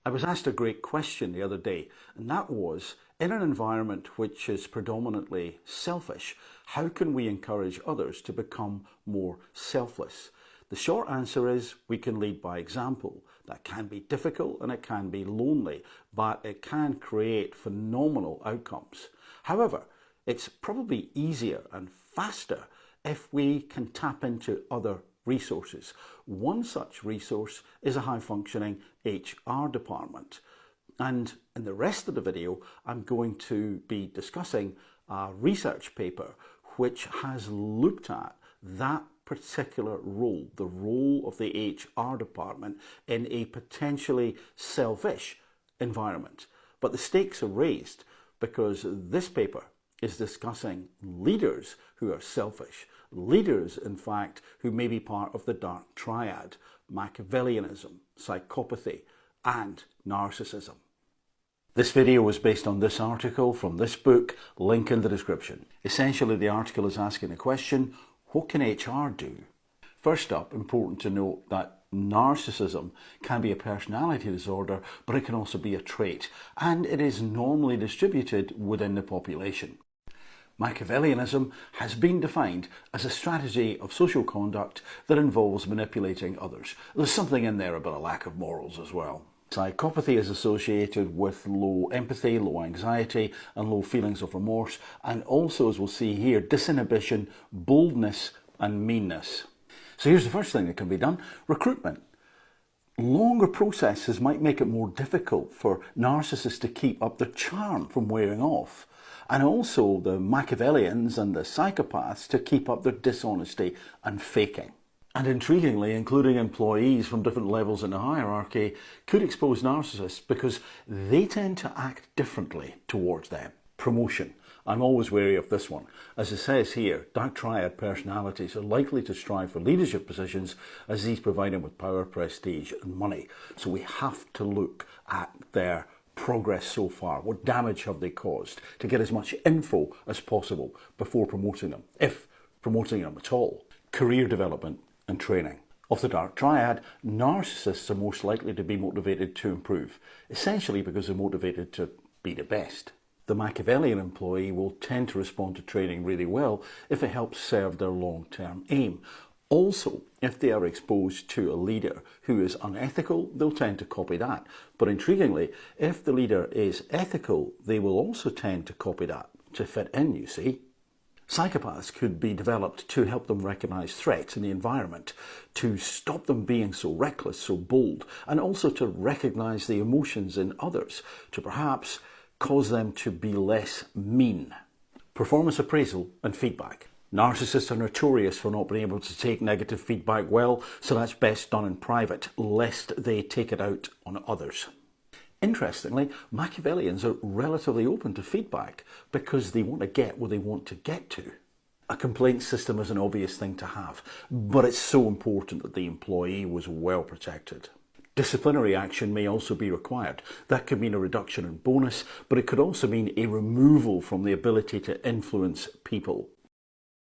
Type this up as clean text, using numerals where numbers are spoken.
I was asked a great question the other day, and that was, in an environment which is predominantly selfish, how can we encourage others to become more selfless? The short answer is we can lead by example. That can be difficult and it can be lonely, but it can create phenomenal outcomes. However, it's probably easier and faster if we can tap into other resources. One such resource is a high-functioning HR department. And in the rest of the video, I'm going to be discussing a research paper which has looked at that particular role, the role of the HR department in a potentially selfish environment. But the stakes are raised because this paper is discussing leaders who are selfish, leaders, in fact, who may be part of the Dark Triad, Machiavellianism, psychopathy, and narcissism. This video was based on this article from this book, link in the description. Essentially, the article is asking the question, what can HR do? First up, important to note that narcissism can be a personality disorder, but it can also be a trait, and it is normally distributed within the population. Machiavellianism has been defined as a strategy of social conduct that involves manipulating others. There's something in there about a lack of morals as well. Psychopathy is associated with low empathy, low anxiety, and low feelings of remorse, and also, as we'll see here, disinhibition, boldness, and meanness. So here's the first thing that can be done: recruitment. Longer processes might make it more difficult for narcissists to keep up their charm from wearing off, and also the Machiavellians and the psychopaths to keep up their dishonesty and faking. And intriguingly, including employees from different levels in the hierarchy could expose narcissists because they tend to act differently towards them. Promotion. I'm always wary of this one. As it says here, Dark Triad personalities are likely to strive for leadership positions as these provide them with power, prestige and money. So we have to look at their progress so far. What damage have they caused, to get as much info as possible before promoting them, if promoting them at all. Career development and training. Of the Dark Triad, narcissists are most likely to be motivated to improve, essentially because they're motivated to be the best. The Machiavellian employee will tend to respond to training really well if it helps serve their long-term aim. Also, if they are exposed to a leader who is unethical, they'll tend to copy that. But intriguingly, if the leader is ethical, they will also tend to copy that to fit in, you see. Psychopaths could be developed to help them recognise threats in the environment, to stop them being so reckless, so bold, and also to recognise the emotions in others, to perhaps cause them to be less mean. Performance appraisal and feedback. Narcissists are notorious for not being able to take negative feedback well, so that's best done in private, lest they take it out on others. Interestingly, Machiavellians are relatively open to feedback because they want to get where they want to get to. A complaint system is an obvious thing to have, but it's so important that the employee was well protected. Disciplinary action may also be required. That could mean a reduction in bonus, but it could also mean a removal from the ability to influence people.